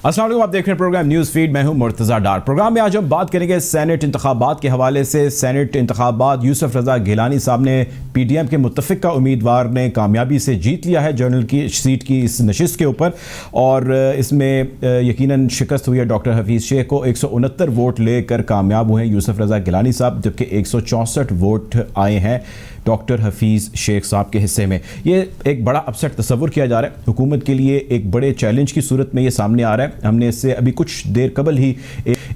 अस्सलाम वालेकुम, आप देख रहे हैं प्रोग्राम न्यूज़ फीड। मैं हूं मुर्तज़ा डार। प्रोग्राम में आज हम बात करेंगे सेनेट इंतखाबात के हवाले से। सेनेट इंतखाबात यूसुफ रज़ा गिलानी साहब ने PDM के मुत्तफ़िका उम्मीदवार ने कामयाबी से जीत लिया है जनरल की सीट की इस नशिस्त के ऊपर, और इसमें यकीनन शिकस्त हुई है डॉक्टर हफीज़ शेख को। 169 वोट लेकर कामयाब हुए हैं यूसुफ रज़ा गिलानी साहब, जबकि 164 वोट आए हैं डॉक्टर हफीज़ शेख साहब के हिस्से में। ये एक बड़ा अपसेट तस्वुर किया जा रहा है, हुकूमत के लिए एक बड़े चैलेंज की सूरत में ये सामने आ रहा है। हमने इससे अभी कुछ देर कबल ही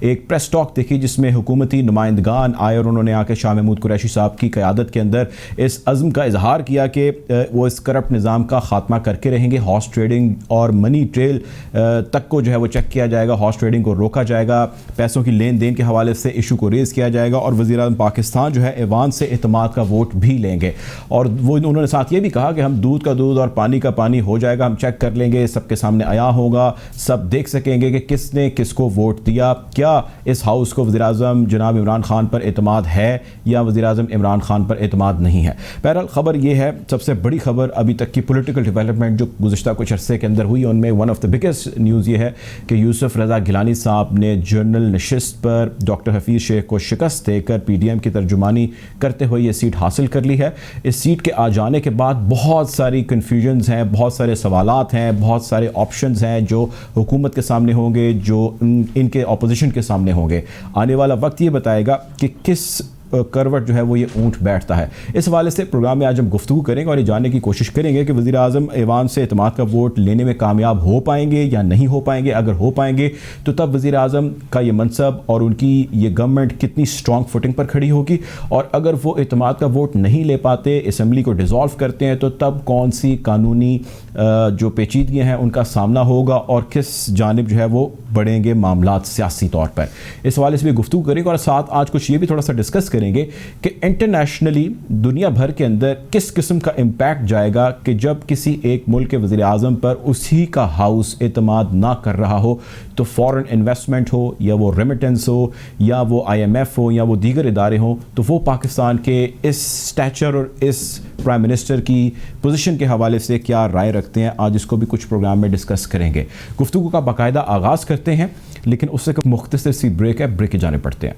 एक प्रेस टॉक देखी जिसमें हुकूमती नुमाइंदगान आए और उन्होंने आके शाह महमूद कुरैशी साहब की क़यादत के अंदर इस अज़्म का इजहार किया कि वो इस करप्ट निज़ाम का ख़ात्मा करके रहेंगे। हॉर्स ट्रेडिंग और मनी ट्रेल तक को जो है वो चेक किया जाएगा, हॉर्स ट्रेडिंग को रोका जाएगा, पैसों की लेन देन के हवाले से इशू को रेज़ किया जाएगा, और वज़ीर-ए-आज़म पाकिस्तान जो है ऐवान से एतमाद का वोट भी लेंगे। और वो उन्होंने साथ ये भी कहा कि हम दूध का दूध और पानी का पानी हो जाएगा, हम चेक कर लेंगे, सबके सामने आया होगा, सब देख सकेंगे कि किसने किसको वोट दिया। क्या इस हाउस को वज़ीर-ए-आज़म जनाब इमरान खान पर एतमाद है या वज़ीर-ए-आज़म इमरान खान पर एतमाद नहीं है। बहरहाल खबर ये है, सबसे बड़ी खबर अभी तक की पॉलिटिकल डेवलपमेंट जो गुज़िश्ता कुछ अरसे के अंदर हुई, उनमें one of the biggest news ये है कि यूसुफ रज़ा गिलानी साहब ने जनरल नशिस्त पर डॉक्टर हफीज़ शेख को शिकस्त देकर PDM की तर्जुमानी करते हुए ये सीट हासिल कर ली है। इस सीट के आ जाने के बाद बहुत सारी कन्फ्यूजन्स हैं, बहुत सारे सवालात हैं, बहुत सारे ऑप्शंस हैं जो हुकूमत के सामने होंगे, जो इनके ऑपोजिशन के सामने होंगे। आने वाला वक्त ये बताएगा कि किस करवट जो है वो ये ऊँट बैठता है। इस हवाले से प्रोग्राम में आज हम गुफ्तगू करेंगे और ये जानने की कोशिश करेंगे कि वज़ीर-ए-आज़म ऐवान से एतमाद का वोट लेने में कामयाब हो पाएंगे या नहीं हो पाएंगे। अगर हो पाएंगे तो तब वज़ीर-ए-आज़म का ये मनसब और उनकी ये गवर्नमेंट कितनी स्ट्रॉन्ग फुटिंग पर खड़ी होगी, और अगर वो एतमाद का वोट नहीं ले पाते, असम्बली को डिज़ोल्व करते हैं, तो तब कौन सी कानूनी जो पेचीदगियाँ हैं उनका सामना होगा और किस जानिब जो है वो बढ़ेंगे मामलात सियासी तौर पर। इस हवाले से भी गुफ्तगू करेंगे और साथ आज कुछ ये भी थोड़ा सा डिस्कस करेंगे कि इंटरनेशनली दुनिया भर के अंदर किस किस्म का इम्पैक्ट जाएगा कि जब किसी एक मुल्क के वज़ीर-ए-आज़म पर उसी का हाउस एतमाद ना कर रहा हो, तो फॉरेन इन्वेस्टमेंट हो या वो रेमिटेंस हो या वो IMF हो या वो दीगर इदारे हों, तो वो पाकिस्तान के इस स्टैचर और इस प्राइम मिनिस्टर की पोजीशन के हवाले से क्या राय रखते हैं। आज इसको भी कुछ प्रोग्राम में डिस्कस करेंगे। गुफ्तगू का बाकायदा आगाज़ करते हैं, लेकिन उससे मुख्तसर सी ब्रेक है, ब्रेक के जाने पड़ते हैं।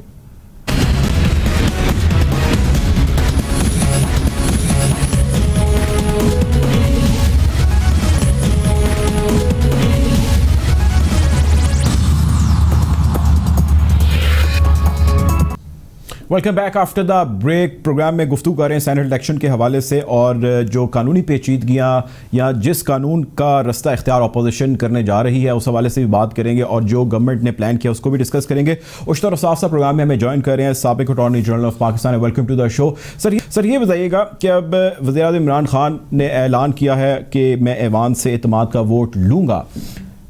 Welcome back after the break. Programme में गुफ्तगू कर रहे हैं सेनेट इलेक्शन के हवाले से, और जो कानूनी पेचीदगियाँ या जिस कानून का रास्ता इख्तियार अपोजिशन करने जा रही है उस हवाले से भी बात करेंगे, और जो गवर्नमेंट ने प्लान किया उसको भी डिस्कस करेंगे। उश्तर रसाफ साहब प्रोग्राम में हमें ज्वाइन कर रहे हैं, साबिक attorney general of Pakistan. Welcome to the show. Sir ये बताइएगा कि अब वज़ीर-ए-आज़म इमरान खान ने ऐलान किया है कि मैं ऐवान से एतमाद का वोट लूँगा।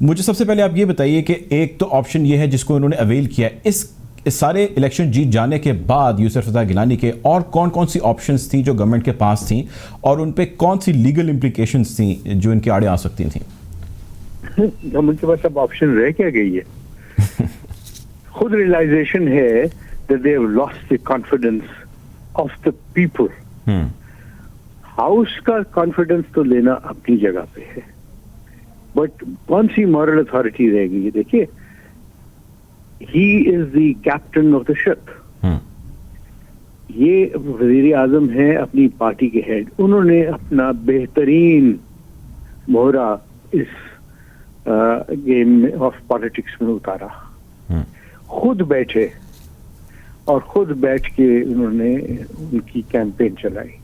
मुझे सबसे पहले आप ये बताइए कि एक तो ऑप्शन ये है जिसको उन्होंने अवेल किया, इस सारे इलेक्शन जीत जाने के बाद यूसुफ रज़ा गिलानी के और कौन कौन सी ऑप्शंस थी जो गवर्नमेंट के पास थी, और उन पे कौन सी लीगल इम्प्लीकेशंस थी जो इनके आड़े आ सकती थी? गवर्नमेंट के पास अब ऑप्शन रह क्या गई है? खुद रियलाइजेशन है that they have lost the confidence of the people. House का कॉन्फिडेंस तो लेना अपनी जगह पे है, बट कौन सी मॉरल अथॉरिटी रहेगी? ये देखिए, he is the captain of the ship. ये वज़ीर-ए-आज़म है अपनी पार्टी के हेड, उन्होंने अपना बेहतरीन मोहरा इस गेम ऑफ पॉलिटिक्स में उतारा। खुद बैठे और खुद बैठ के उन्होंने उनकी कैंपेन चलाई।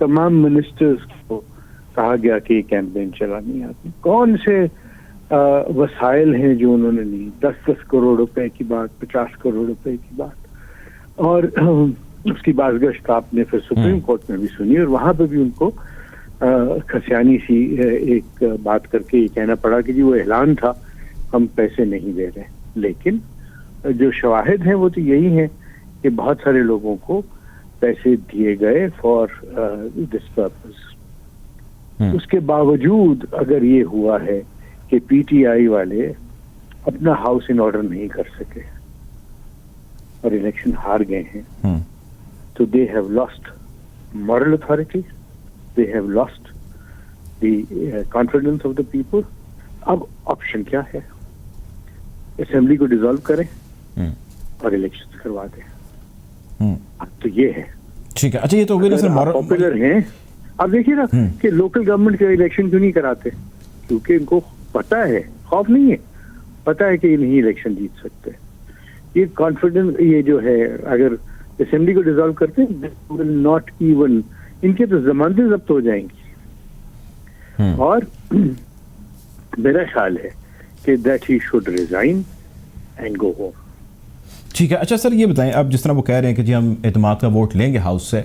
तमाम मिनिस्टर्स को कहा गया कि कैंपेन चलानी आती। कौन से वसाइल हैं जो उन्होंने ली, 10-10 करोड़ रुपए की बात, 50 करोड़ रुपए की बात, और उसकी बाज़गश्त आपने फिर सुप्रीम कोर्ट में भी सुनी, और वहां पे भी उनको खसियानी सी एक बात करके ये कहना पड़ा कि जी वो ऐलान था, हम पैसे नहीं दे रहे। लेकिन जो शवाहिद हैं वो तो यही हैं कि बहुत सारे लोगों को पैसे दिए गए फॉर दिस पर्पस। उसके बावजूद अगर ये हुआ है कि PTI वाले अपना हाउस इन ऑर्डर नहीं कर सके और इलेक्शन हार गए हैं, तो they have lost moral authority, they have lost the confidence of the people. अब ऑप्शन क्या है? असेंबली को डिसॉल्व करें और इलेक्शन करवा दें। अब तो ये है। ठीक है, अच्छा ये तो हो गई ना सर, पॉपुलर हैं। अब देखिए ना कि लोकल गवर्नमेंट के इलेक्शन क्यों नहीं कराते, क्योंकि इनको पता है, खौफ नहीं है, पता है कि ये नहीं इलेक्शन जीत सकते। ये कॉन्फिडेंस, ये जो है, अगर असेंबली को डिसॉल्व करते हैं विल नॉट इवन, इनके तो जमानतें जब्त हो जाएंगी। और मेरा ख्याल है कि that he should resign and go home. ठीक है, अच्छा सर ये बताएं, अब जिस तरह वो कह रहे हैं कि जी हम एतमाद का वोट लेंगे हाउस से,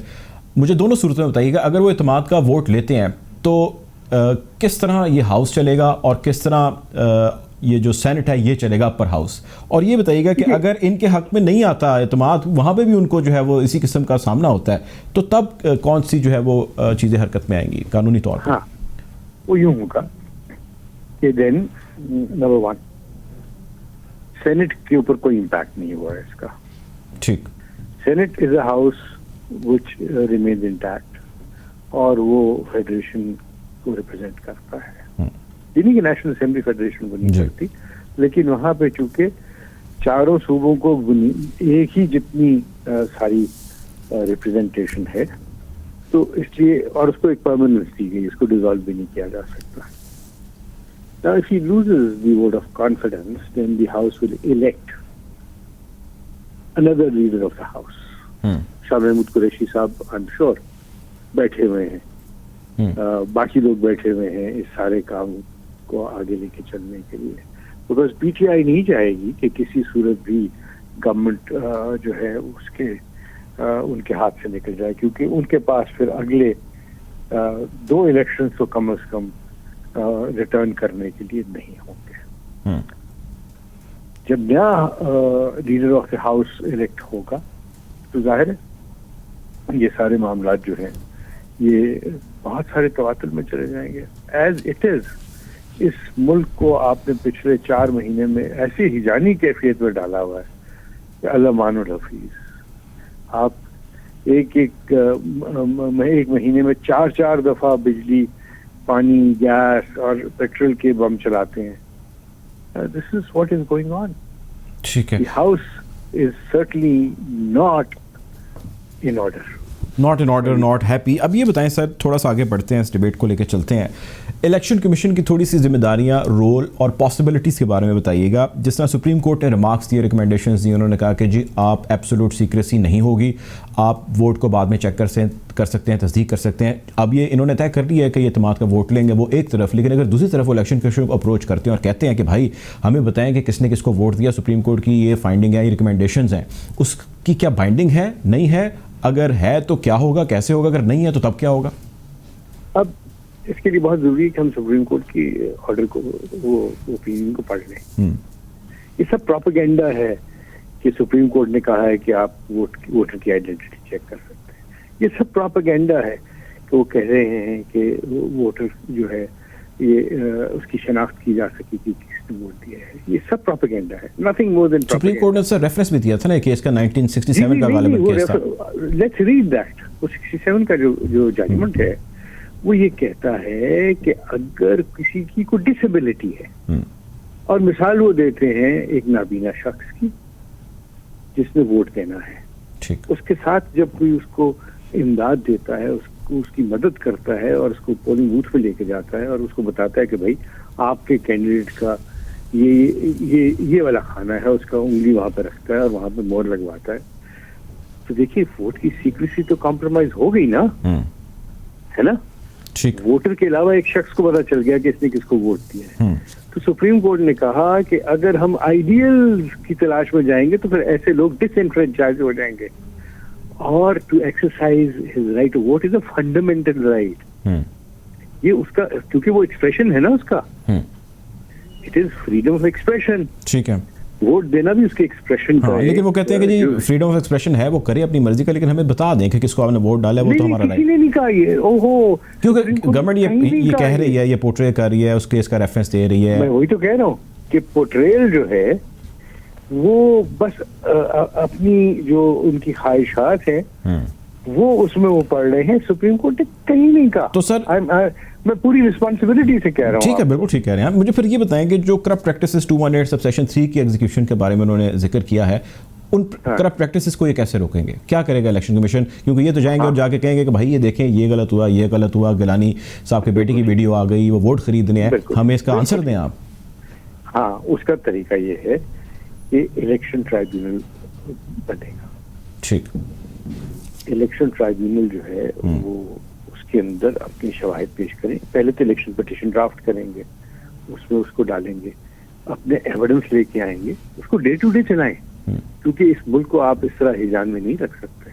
मुझे दोनों सूरतों में बताइएगा, अगर वो एतमाद का वोट लेते हैं तो किस तरह ये हाउस चलेगा और किस तरह ये जो सेनेट है ये चलेगा अपर हाउस, और ये बताइएगा कि अगर इनके हक में नहीं आता एतमाद, वहाँ पे भी उनको जो है वो इसी किस्म का सामना होता है, तो तब कौन सी जो है वो चीज़ें हरकत में आएंगी कानूनी तौर पर? हाँ, वो यूं होगा कि देन नंबर 1 सेनेट के ऊपर कोई इम्पैक्ट नहीं हुआ है इसका। ठीक, senate is a house which remains intact और वो फेडरेशन को रिप्रेजेंट करता है, यानी कि नेशनल असेंबली फेडरेशन को नहीं करती, लेकिन वहां पे चूंकि चारों सूबों को एक ही जितनी सारी रिप्रेजेंटेशन है, तो इसलिए, और उसको एक परमानेंस दी गई, इसको डिसॉल्व भी नहीं किया जा सकता। Now, if he loses the vote of confidence, then the House will elect another leader of the House. Shah Mahmood Qureshi साहब, आई एम श्योर, बैठे हुए हैं, बाकी लोग बैठे हुए हैं इस सारे काम को आगे लेके चलने के लिए, बिकॉज पीटीआई नहीं चाहेगी कि किसी सूरत भी गवर्नमेंट जो है उसके उनके हाथ से निकल जाए, क्योंकि उनके पास फिर अगले 2 इलेक्शन तो कम से कम रिटर्न करने के लिए नहीं होंगे। जब नया leader of the house elect होगा तो जाहिर है ये सारे मामला जो हैं ये बहुत सारे तवातुर में चले जाएंगे। एज इट इज इस मुल्क को आपने पिछले 4 महीने में ऐसी हिजानी कैफियत में डाला हुआ है कि अल्लाह मानुल हफीज। आप एक महीने में 4 दफा बिजली, पानी, गैस और पेट्रोल के बम चलाते हैं। This is what is going on. ठीक है, the house is certainly not in order, not happy. अब ये बताएं सर, थोड़ा सा आगे बढ़ते हैं, इस डिबेट को लेकर चलते हैं। इलेक्शन कमीशन की थोड़ी सी जिम्मेदारियां, रोल और पॉसिबिलिटीज़ के बारे में बताइएगा। जिस तरह सुप्रीम कोर्ट ने रिमार्क्स दिए, रिकमेंडेशंस दिए, उन्होंने कहा कि जी आप एब्सोल्यूट सीक्रेसी नहीं होगी, आप वोट को बाद में चेक कर सकते हैं, तस्दीक कर सकते हैं। अब ये इन्होंने तय कर दिया है कि ये एतमाद का वोट लेंगे, वो एक तरफ, लेकिन अगर दूसरी तरफ वो इलेक्शन कमीशन को अप्रोच करते हैं और कहते हैं कि भाई हमें बताएं कि किसने किसको वोट दिया, सुप्रीम कोर्ट की ये फाइंडिंग है, ये रिकमेंडेशंस हैं, उसकी क्या बाइंडिंग है, नहीं है? अगर है तो क्या होगा, कैसे होगा? अगर नहीं है तो तब क्या होगा? अब इसके लिए बहुत जरूरी है कि हम सुप्रीम कोर्ट की ऑर्डर को, वो ओपिनियन को पढ़ लें। ये सब प्रोपेगेंडा है कि सुप्रीम कोर्ट ने कहा है कि आप वोटर की आइडेंटिटी चेक कर सकते हैं। ये सब प्रोपेगेंडा है कि वो कह रहे हैं कि वोटर जो है ये उसकी शनाख्त की जा सके कि किसने वोट दिया है। ये सब प्रोपेगेंडा है, nothing more than. Supreme court ने सर रेफरेंस भी दिया था ना केस का, 1967 का गालिबन केस था। Let's read that. वो 67 का जो जजमेंट है वो ये कहता है कि अगर किसी की कोई डिसेबिलिटी है, और मिसाल वो देते हैं एक नाबीना शख्स की जिसने वोट देना है, ठीक, उसके साथ जब कोई उसको इमदाद देता है, उसको उसकी मदद करता है और उसको पोलिंग बूथ पे लेके जाता है और उसको बताता है कि भाई आपके कैंडिडेट का ये वाला खाना है, उसका उंगली वहां पे रखता है और वहां पे मोहर लगवाता है, तो देखिए वोट की सीक्रेसी तो कॉम्प्रोमाइज हो गई ना, है ना? ठीक, वोटर के अलावा एक शख्स को पता चल गया कि इसने किसको वोट दिया है। तो सुप्रीम कोर्ट ने कहा कि अगर हम आइडियल की तलाश में जाएंगे तो फिर ऐसे लोग डिसएनफ्रेंचाइज हो जाएंगे, और to exercise his right to vote is a fundamental right. ये उसका, क्योंकि वो एक्सप्रेशन है ना उसका, it is freedom of expression. ठीक है, वोट देना भी उसके एक्सप्रेशन का है। लेकिन वो कहते हैं कि जी फ्रीडम ऑफ एक्सप्रेशन है, वो करे अपनी मर्जी का, लेकिन हमें बता दें कि किसको आपने वोट डाला है, वो तो हमारा राइट। किसी ने नहीं कहा ये, ओहो, क्योंकि गवर्नमेंट ये कह रही है, ये पोर्ट्रे कर रही है, उस केस का रेफरेंस दे रही है। मैं वही तो कह रहा हूँ कि पोर्ट्रेयल जो है वो बस अपनी जो उनकी ख्वाहिशात है वो उसमें वो पढ़ रहे हैं। सुप्रीम कोर्ट ने कहीं नहीं कहा। तो सर मैं पूरी रिस्पॉन्सिबिलिटी से कह रहा हूँ। ठीक है, बिल्कुल ठीक कह रहे हैं आप। मुझे फिर ये बताएं कि जो करप्ट प्रैक्टिसेस 218 सबसेक्शन 3 की एग्जीक्यूशन के बारे में उन्होंने जिक्र किया है, उन करप्ट प्रैक्टिसेस को ये कैसे रोकेंगे? क्या करेगा इलेक्शन कमीशन? क्योंकि ये तो जाएंगे और जाके कहेंगे कि भाई ये देखें, ये गलत हुआ, ये गलत हुआ, गिलानी साहब के बेटे की वीडियो आ गई, वो वोट खरीदने हैं, हमें इसका आंसर दें आप। हाँ, उसका तरीका ये है कि इलेक्शन ट्राइब्यूनल बनेगा। ठीक, इलेक्शन ट्राइब्यूनल जो है वो उसके अंदर अपनी शवाहिद पेश करें। पहले तो इलेक्शन पिटीशन ड्राफ्ट करेंगे, उसमें उसको डालेंगे, अपने एविडेंस लेके आएंगे, उसको डे टू डे चलाएं, क्योंकि इस मुल्क को आप इस तरह हिजान में नहीं रख सकते।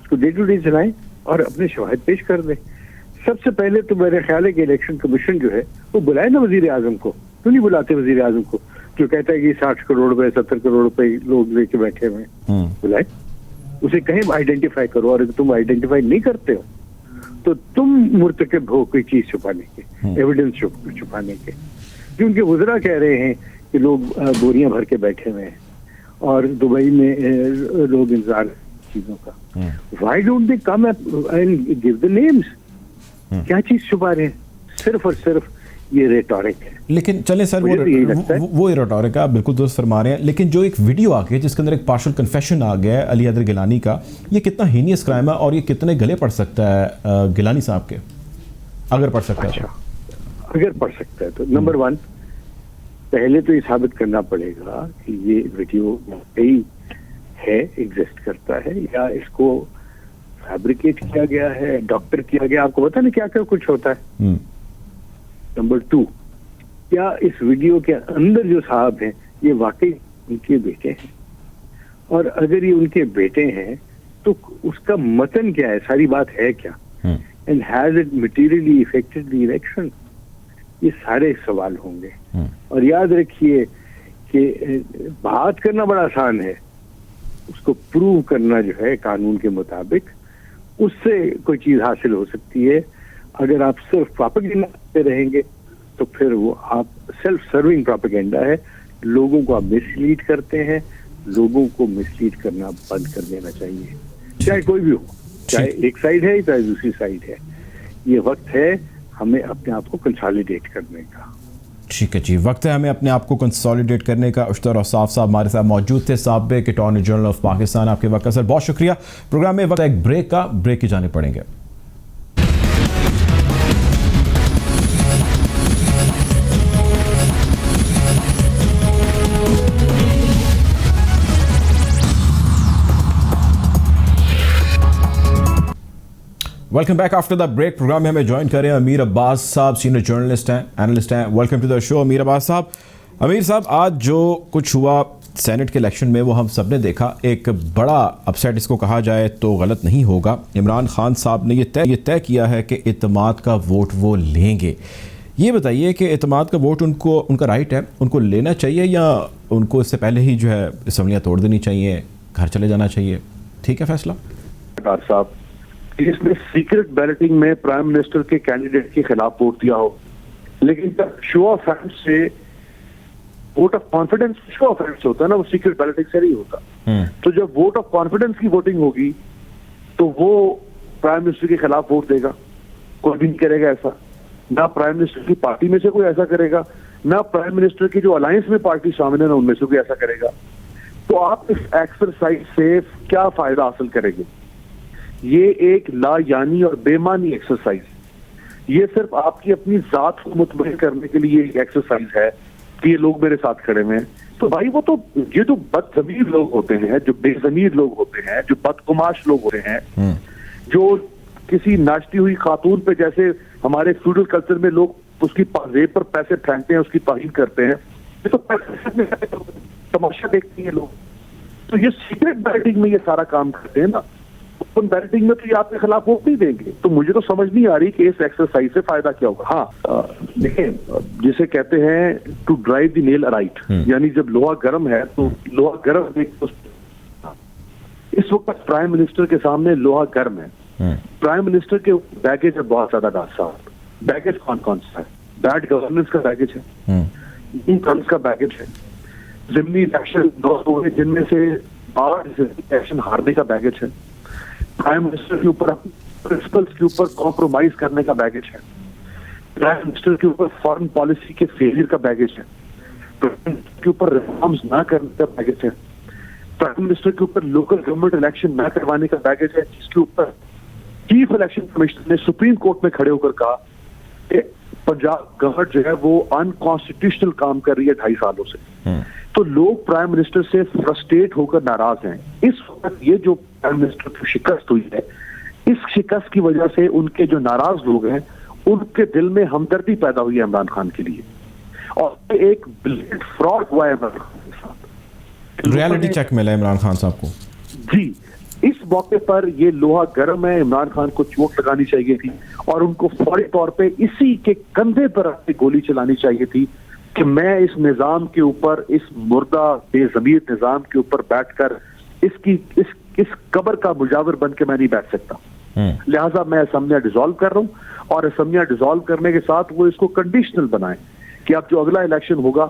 उसको डे टू डे चलाएं और अपने शवाहिद पेश कर दें। सबसे पहले तो मेरे ख्याल है कि इलेक्शन कमीशन जो है वो बुलाए ना वजीर आजम को। क्यों नहीं बुलाते वजीर आजम को, जो कहता है कि 60 करोड़ रुपए 70 करोड़ रुपए लोग लेके बैठे हुए हैं? बुलाए, उसे कहें आइडेंटिफाई करो, और अगर तुम आइडेंटिफाई नहीं करते हो तो तुम मुर्तकिब हो कोई चीज छुपाने के, एविडेंस छुपाने के। क्योंकि वज़रा कह रहे हैं कि लोग बोरियां भर के बैठे हुए हैं और दुबई में लोग इंतजार चीजों का। Why don't they come and give the names? क्या चीज छुपा रहे हैं? सिर्फ और सिर्फ ये रेटोरिक है। लेकिन चलें सर, वो रेटोरिक है, आप बिल्कुल दुरुस्त फरमा रहे हैं। लेकिन जो एक वीडियो आ गई जिसके अंदर एक पार्शल कन्फेशन आ गया है अली हैदर गिलानी का, ये कितना हीनियस क्राइम है और ये कितने गले पड़ सकता है गिलानी साहब के, अगर पड़ सकता है? अगर पड़ सकता है तो नंबर 1, पहले तो ये साबित करना पड़ेगा कि ये वीडियो वाकई है, एग्जिस्ट करता है, या इसको फैब्रिकेट किया गया है, डॉक्टर किया गया। आपको पता नहीं क्या क्या कुछ होता है। नंबर 2, क्या इस वीडियो के अंदर जो साहब हैं ये वाकई उनके बेटे हैं? और अगर ये उनके बेटे हैं तो उसका मतन क्या है, सारी बात है क्या? And has it materially affected the election? ये सारे सवाल होंगे। और याद रखिए कि बात करना बड़ा आसान है, उसको प्रूव करना जो है कानून के मुताबिक, उससे कोई चीज हासिल हो सकती है। अगर आप सिर्फ प्रोपेगेंडा करते रहेंगे तो फिर वो आप सेल्फ सर्विंग प्रोपेगेंडा है, लोगों को आप मिसलीड करते हैं। लोगों को मिसलीड करना बंद कर देना चाहिए, चाहे कोई भी हो, चाहे एक साइड है चाहे दूसरी साइड है। ये वक्त है हमें अपने आप को कंसोलिडेट करने का। ठीक है जी, वक्त है हमें अपने आप को कंसोलिडेट करने का। उश्तर औसाफ साहब हमारे साथ मौजूद थे, साबिक अटॉर्नी जनरल ऑफ पाकिस्तान। आपके वक्त का सर बहुत शुक्रिया। प्रोग्राम में वक्त एक ब्रेक का, ब्रेक की जाने पड़ेंगे। Welcome back after the break. Programme में हमें ज्वाइन कर रहे हैं अमीर अब्बास साहब, सीनियर जर्नलिस्ट हैं, एनालिस्ट हैं। Welcome to the show Amir Abbas साहब। अमीर साहब, आज जो कुछ हुआ सेनेट के इलेक्शन में वो हम सब ने देखा। एक बड़ा अपसेट इसको कहा जाए तो गलत नहीं होगा। इमरान खान साहब ने ये तय किया है कि इत्तेमाद का वोट वो लेंगे। ये बताइए कि इत्तेमाद का वोट उनको, उनका राइट है, उनको लेना चाहिए या उनको इससे पहले ही जो है असम्बलियाँ तोड़ देनी चाहिए, घर चले जाना चाहिए? ठीक है फैसला साहब, इसमें सीक्रेट बैलेटिंग में प्राइम मिनिस्टर के कैंडिडेट के खिलाफ वोट दिया हो, लेकिन जब शो ऑफ हैंड्स से vote of confidence, show off hands होता है ना, वो सीक्रेट बैलेटिंग से नहीं होता। तो जब वोट ऑफ कॉन्फिडेंस की वोटिंग होगी तो वो प्राइम मिनिस्टर के खिलाफ वोट देगा। कोई भी नहीं करेगा ऐसा, ना प्राइम मिनिस्टर की पार्टी में से कोई ऐसा करेगा, ना प्राइम मिनिस्टर की जो अलायंस में पार्टी शामिल है ना उनमें से कोई ऐसा करेगा। तो आप इस एक्सरसाइज से क्या फायदा हासिल करेंगे? ये एक लायानी और बेमानी एक्सरसाइज, ये सिर्फ आपकी अपनी जात को मुतमईन करने के लिए एक एक्सरसाइज है कि ये लोग मेरे साथ खड़े हुए हैं। तो भाई वो तो ये जो बदजमीर लोग होते हैं, जो बेजमीर लोग होते हैं, जो बदकुमाश लोग होते हैं, जो किसी नाचती हुई खातून पे, जैसे हमारे फ्यूडल कल्चर में लोग उसकी जेब पर पैसे फेंकते हैं, उसकी तौहीन करते हैं, ये तो पैसे तमाशा देखते हैं लोग। तो ये सीक्रेट बैलेटिंग में ये सारा काम करते हैं ना, ओपन बैलेटिंग में तो ये आपके खिलाफ वोट नहीं देंगे। तो मुझे तो समझ नहीं आ रही कि इस एक्सरसाइज से फायदा क्या होगा। हाँ, देखिए, जिसे कहते हैं to drive the nail right, यानी जब लोहा गर्म है तो लोहा गर्म इस वक्त प्राइम मिनिस्टर के सामने लोहा गर्म है। प्राइम मिनिस्टर के बैगेज है बहुत ज्यादा। डॉक्टर साहब, बैगेज कौन कौन सा है? बैड गवर्नेंस का बैगेज है, इनकम्स का बैगेज है, जिमनी इलेक्शन 9 हुए जिनमें से 8 इलेक्शन हारने का बैगेज है, प्राइम मिनिस्टर के ऊपर प्रिंसिपल्स के ऊपर कॉम्प्रोमाइज करने का बैगेज है, प्राइम मिनिस्टर के ऊपर फॉरेन पॉलिसी के फेलियर का बैगेज है, प्राइम मिनिस्टर के ऊपर रिफॉर्म्स ना करने का बैगेज है, प्राइम मिनिस्टर के ऊपर लोकल गवर्नमेंट इलेक्शन ना करवाने का बैगेज है, जिसके ऊपर चीफ इलेक्शन कमिश्नर ने सुप्रीम कोर्ट में खड़े होकर कहा कि पंजाब गवर्नमेंट जो है वो अनकॉन्स्टिट्यूशनल काम कर रही है 2.5 सालों से। तो लोग प्राइम मिनिस्टर से फ्रस्ट्रेट होकर नाराज हैं। इस वक्त ये जो प्राइम मिनिस्टर की शिकस्त हुई है, इस शिकस्त की वजह से उनके जो नाराज लोग हैं उनके दिल में हमदर्दी पैदा हुई है इमरान खान के लिए, और एक ब्लेड फ्रॉड हुआ है इमरान खान के साथ। रियलिटी चेक मिला इमरान खान साहब को। जी, इस मौके पर ये लोहा गर्म है, इमरान खान को चोट लगानी चाहिए थी और उनको फौरी तौर पे इसी के कंधे पर अपनी गोली चलानी चाहिए थी कि मैं इस निजाम के ऊपर, इस मुर्दा बेज़मीर निजाम के ऊपर बैठकर इस कब्र का मुजावर बन के मैं नहीं बैठ सकता। लिहाजा मैं असेंबलियां डिसॉल्व कर रहा हूं, और असेंबलियां डिसॉल्व करने के साथ वो इसको कंडीशनल बनाए कि अब जो अगला इलेक्शन होगा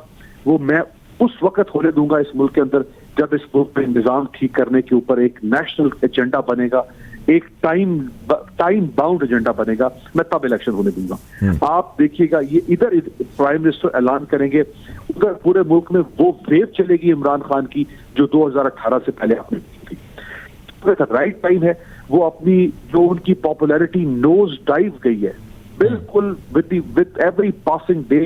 वो मैं उस वक्त होने दूंगा इस मुल्क के अंदर जब इस मुल्क में निजाम ठीक करने के ऊपर एक नेशनल एजेंडा बनेगा, एक टाइम बाउंड एजेंडा बनेगा, मैं तब इलेक्शन होने दूंगा। आप देखिएगा, ये इधर प्राइम मिनिस्टर ऐलान करेंगे, उधर पूरे मुल्क में वो वेव चलेगी इमरान खान की जो 2018 से पहले आपने की थी। तो राइट टाइम है, वो अपनी जो उनकी पॉपुलैरिटी नोज डाइव गई है बिल्कुल, विद एवरी पासिंग डे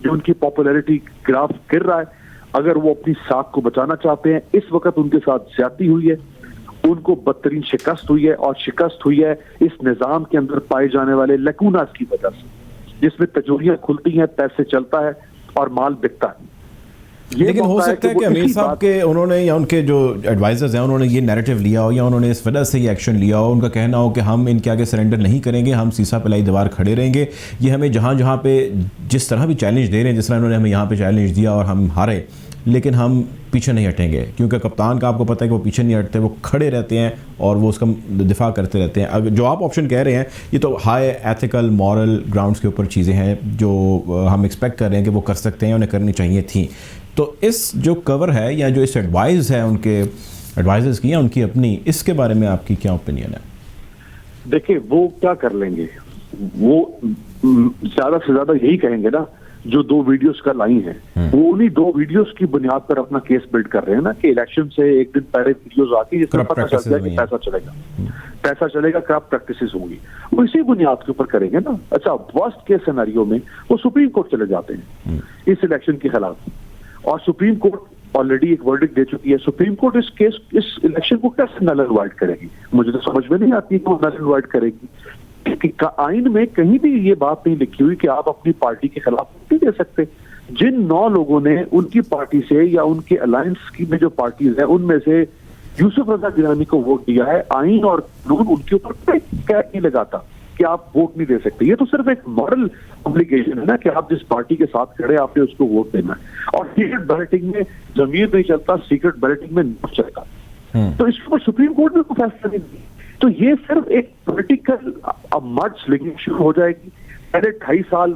जो उनकी पॉपुलैरिटी ग्राफ गिर रहा है। अगर वो अपनी साख को बचाना चाहते हैं, इस वक्त उनके साथ ज्यादती हुई है, उनको बदतरीन शिकस्त हुई है, और शिकस्त हुई है इस निजाम के अंदर पाए जाने वाले लकूनास की वजह से, जिसमें तिजोरियां खुलती हैं, पैसे चलता है और माल बिकता है। लेकिन हो सकता है कि अमीर साहब के उन्होंने या उनके जो एडवाइजर्स हैं उन्होंने ये नैरेटिव लिया हो, या उन्होंने इस वजह से ये एक्शन लिया हो, उनका कहना हो कि हम इनके आगे सरेंडर नहीं करेंगे, हम सीसा पिलाई दीवार खड़े रहेंगे, ये हमें जहाँ जहाँ पे जिस तरह भी चैलेंज दे रहे हैं, जिस तरह उन्होंने हमें यहाँ पे चैलेंज दिया और हम हारे, लेकिन हम पीछे नहीं हटेंगे, क्योंकि कप्तान का आपको पता है कि वो पीछे नहीं हटते, वो खड़े रहते हैं और वो उसका दिफा करते रहते हैं। अगर जो आप ऑप्शन कह रहे हैं ये तो हाई एथिकल मॉरल ग्राउंड्स के ऊपर चीज़ें हैं जो हम एक्सपेक्ट कर रहे हैं कि वो कर सकते हैं, उन्हें करनी चाहिए थी। तो इस जो कवर है या जो इस एडवाइस है उनके एडवाइजर्स की या उनकी अपनी, इसके बारे में आपकी क्या ओपिनियन है? देखिए, वो क्या कर लेंगे, वो ज्यादा से ज्यादा यही कहेंगे ना जो 2 वीडियोस का लाइन है, वो उन्हीं 2 वीडियोस की बुनियाद पर अपना केस बिल्ड कर रहे हैं ना कि इलेक्शन से एक दिन पहले वीडियोस आती है जिसमें पता चलता है कि पैसा चलेगा, करप्ट प्रैक्टिसेस होंगी, वो इसी बुनियाद के ऊपर करेंगे ना। अच्छा, वर्स्ट केस सिनेरियो में वो सुप्रीम कोर्ट चले जाते हैं इस इलेक्शन के खिलाफ, और सुप्रीम कोर्ट ऑलरेडी एक वर्डिक्ट दे चुकी है। सुप्रीम कोर्ट इस इलेक्शन को कैसे नल एंड वाइड करेगी? मुझे तो समझ में नहीं आती कि वो नल एंड वाइड करेगी। आइन में कहीं भी ये बात नहीं लिखी हुई कि आप अपनी पार्टी के खिलाफ वोट नहीं दे सकते। जिन 9 लोगों ने उनकी पार्टी से या उनके अलायंस की में जो पार्टीज है उनमें से यूसुफ रजा गिलानी को वोट दिया है, आइन और कानून उनके ऊपर कैद नहीं लगाता कि आप वोट नहीं दे सकते। ये तो सिर्फ एक मॉरल ऑब्लिगेशन है ना कि आप जिस पार्टी के साथ खड़े आपने उसको वोट देना है। और सीक्रेट बैलेटिंग में जमीर नहीं चलता, सीक्रेट बैलेटिंग में नोट चलता। तो इसके ऊपर सुप्रीम कोर्ट ने कोई फैसला नहीं दिया। तो ये सिर्फ एक पॉलिटिकल मर्ज स्लिंगिंग शुरू हो जाएगी। पहले 2.5 साल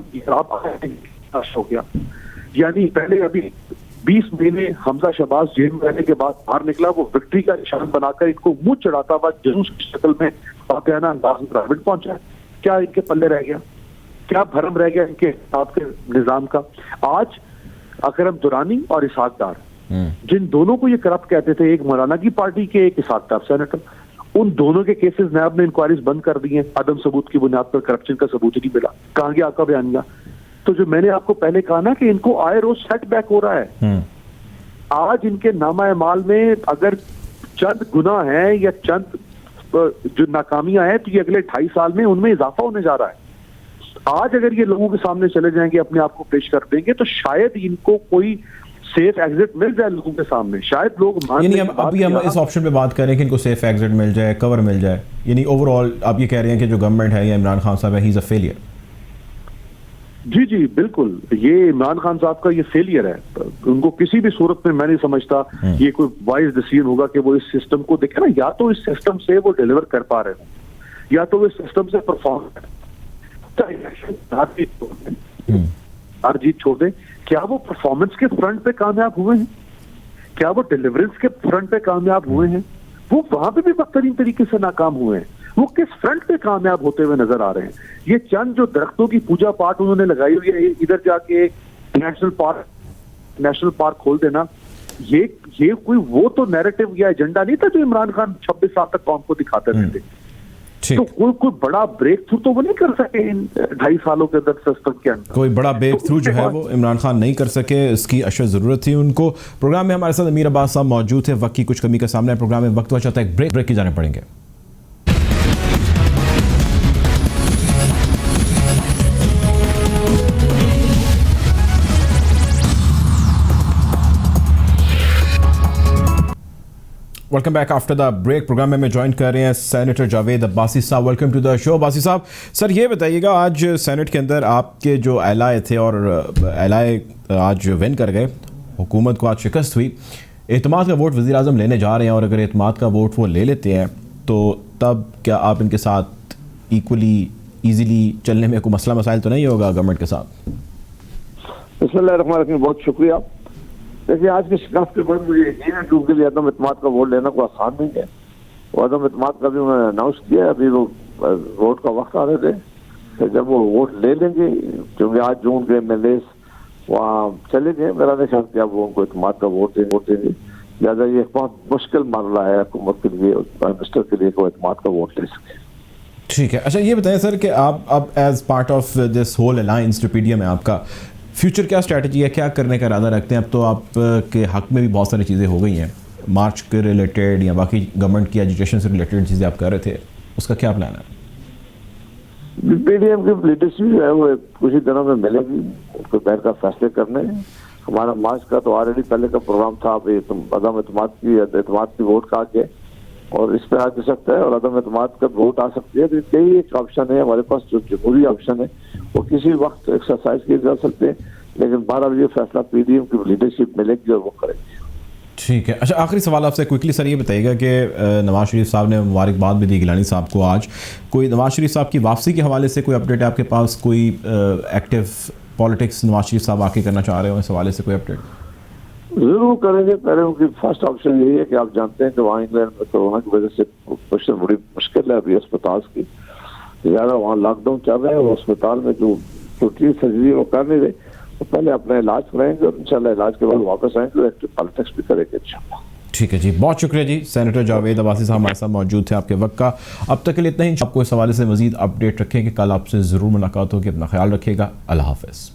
हो गया, यानी पहले अभी 20 महीने हमजा शहबाज जेल में रहने के बाद बाहर निकला, वो विक्ट्री का निशान बनाकर इनको मुंह चढ़ाता हुआ जुलूस की शक्ल में फातिहाना अंदाज में प्राइवेट पहुंचा। क्या इनके पल्ले रह गया? क्या भरम रह गया इनके आपके निजाम का? आज अकरम दुरानी और इसहाक डार, जिन दोनों को ये करप्ट कहते थे, एक मौलाना की पार्टी के, एक इसहाक डार सेनेटर, उन दोनों के केसेस नैब ने इंक्वायरीज बंद कर दी हैं अदम सबूत की बुनियाद पर। करप्शन का सबूत ही नहीं मिला। कहां गया आपका बयानिया? तो जो मैंने आपको पहले कहा ना कि इनको आए रोज सेटबैक हो रहा है। आज इनके नामा माल में अगर चंद गुनाह है या चंद जो नाकामियां हैं तो ये अगले 2.5 साल में उनमें इजाफा होने जा रहा है। आज अगर ये लोगों के सामने चले जाएंगे, अपने आप को पेश कर देंगे, तो शायद इनको कोई सेफ एग्जिट मिल जाए लोगों के सामने। शायद लोग यानी अभी हम इस ऑप्शन पे बात करें कि इनको सेफ एग्जिट मिल जाए, कवर मिल जाए, यानी ओवरऑल आप ये कह रहे हैं कि जो गवर्नमेंट है या इमरान खान साहब है, ही इज अ फेलियर। जी जी बिल्कुल, ये इमरान खान साहब का ये फेलियर है। उनको किसी भी सूरत में मैं नहीं समझता ये कोई वाइज डिसीजन होगा कि वो इस सिस्टम को देखे ना, या तो इस सिस्टम से वो डिलीवर कर पा रहे हो या तो वो इस सिस्टम से परफॉर्म हार जीत छोड़ दें। क्या वो परफॉर्मेंस के फ्रंट पे कामयाब हुए हैं? क्या वो डिलीवरेंस के फ्रंट पे कामयाब हुए हैं? वो वहां पे भी बदतरीन तरीके से नाकाम हुए हैं। वो किस फ्रंट पे कामयाब होते हुए नजर आ रहे हैं? ये चंद जो दरख्तों की पूजा पाठ उन्होंने लगाई हुई है, इधर जाके नेशनल पार्क खोल देना, ये कोई वो तो नैरेटिव या एजेंडा नहीं था जो इमरान खान 26 साल तक कौम को दिखाते रहते। तो कोई बड़ा ब्रेक थ्रू तो वो नहीं कर सके इन 2.5 सालों के अंदर सिस्टम के अंदर। कोई बड़ा ब्रेक थ्रू जो है वो इमरान खान नहीं कर सके, इसकी अशद ज़रूरत थी उनको। प्रोग्राम में हमारे साथ अमीर अब्बास साहब मौजूद थे। वक्त की कुछ कमी का सामना है प्रोग्राम में, वक्त हुआ चाहता है एक ब्रेक की जाने पड़ेंगे। Welcome back after the break. Programme में ज्वाइन कर रहे हैं senator Javed Abbasi sahab. Welcome to the show Abbasi sahab. Sir ये बताइएगा, आज सेनेट के अंदर आपके जो एलाए थे और एलाए आज विन कर गए, हुकूमत को आज शिकस्त हुई, एतमाद का वोट वज़ीर आज़म लेने जा रहे हैं और अगर एतमाद का वोट वो ले लेते हैं तो तब क्या आप इनके साथ इक्वली ईजीली चलने में कोई मसला मसाइल तो नहीं होगा गवर्नमेंट के साथ? बिस्मिल्लाहिर्रहमानिर्रहीम, बहुत शुक्रिया। देखिए, आज की शिकायत के बाद मुझे यकीन है कि उनके लिए अदम इत्मीनान का वोट लेना कोई आसान नहीं है। और अदम इत्मीनान का भी उन्होंने अनाउंस किया, अभी वो वोट का वक्त आ रहे थे तो जब वो वोट ले लेंगे, क्योंकि आज जून के MLA वहाँ चले गए, मेरा नहीं ख्याल कि अब वो उनको इत्मीनान का वोट देंगे। लिहाजा ये एक बहुत मुश्किल मामला है हुकूमत के लिए, प्राइम मिनिस्टर के लिए कोई इत्मीनान का वोट ले सके। ठीक है। अच्छा ये बताएं सर कि आप अब as part of this whole alliance जो PDM है आपका, फ्यूचर क्या स्ट्रैटेजी है, क्या करने का इरादा रखते हैं? अब तो आप के हक में भी बहुत सारी चीज़ें हो गई हैं, मार्च के रिलेटेड या बाकी गवर्नमेंट की एजुकेशन से रिलेटेड चीज़ें आप कर रहे थे, उसका क्या प्लान है? PDM की लीडरशिप जो है वो कुछ ही दिनों में मिलेगी, उनको बैठ कर फैसले करने। हमारा मार्च का तो ऑलरेडी पहले का प्रोग्राम था, अभी अदम एतमाद की वोट का आके और इस पर आ सकता है और अदम एतमाद का वोट आ सकती है। तो कई एक ऑप्शन है हमारे पास, जो जमहूरी ऑप्शन है वो किसी वक्त एक्सरसाइज किए जा सकते हैं, लेकिन बहरहाल ये फैसला PDM की लीडरशिप मिलेगी और वो करेगी। ठीक है। अच्छा आखिरी सवाल आपसे क्विकली सर ये बताइएगा कि नवाज शरीफ साहब ने मुबारकबाद भी दी गिलानी साहब को आज, कोई नवाज शरीफ साहब की वापसी के हवाले से कोई अपडेट है आपके पास? कोई एक्टिव पॉलिटिक्स नवाज शरीफ साहब आके करना चाह रहे हो, इस हवाले से कोई अपडेट? जरूर करेंगे। पहले उनकी फर्स्ट ऑप्शन यही है कि आप जानते हैं कि वहाँ इंग्लैंड में कोरोना की वजह से पोजीशन बड़ी मुश्किल है अभी अस्पताल की, ज़्यादा वहाँ लॉकडाउन चल रहा है और अस्पताल में जो छोटी सर्जरी वो कर नहीं रहे, तो पहले अपना इलाज कराएंगे और इंशाल्लाह इलाज के बाद वापस आएंगे और एक्टिव पॉलिटिक्स भी करेंगे इंशाल्लाह। ठीक है जी, बहुत शुक्रिया जी। सेनेटर जावेद अब्बासी साहब हमारे साथ मौजूद थे, आपके वक्त का अब तक के लिए इतना ही। आपको इस हवाले से मजीद अपडेट रखें कि कल आपसे ज़रूर मुलाकात होगी। अपना ख्याल रखिएगा। अल्लाह हाफ़िज़।